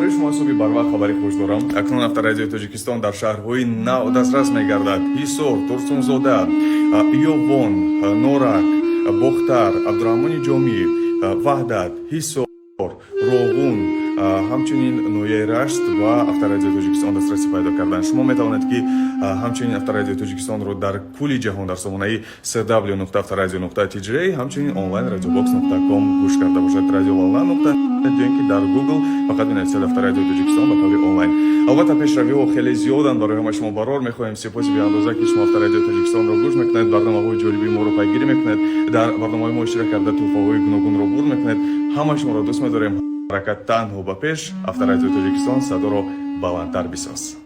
барои шумо суби барвақт хабари хуш дорам. Акнун авторадиои Тоҷикистон дар шаҳрҳои нав дастрас мегардад. Ҳисор, Турсунзода, Иёвон, Норак, Бохтар, Абдураҳмони Ҷомӣ, Ваҳдат, Ҳисор, Роғун, ҳамчунин ноҳияи Рашт ва авторадиои Тоҷикистон дастрасӣ пайдо карданд. Шумо метавонед ки ҳамчунин авторадиои Тоҷикистонро дар кулли ҷаҳон дар сомонаи www.avtoradio.tj ҳамчунин онлайн radiobox.com гӯш карда бошед. Радиоволна ки дар Google фақат бинависед авторадиои Тоҷикистон ба таври онлайн. Албатта пешравиҳо хеле зиёданд, барои ҳама шумо барор мехоҳем. Сипоси беандоза ки шумо авторадиои Тоҷикистонро гӯш мекунед, барномаҳои ҷолиби моро пайгирӣ мекунед, дар барномаҳои мо иштирок карда тӯҳфаҳои гуногунро бур мекунед. Ҳама шуморо дӯст медорем. ҳаракат танҳо ба пеш. Авторадиои Тоҷикистон садоро баландтар бисоз.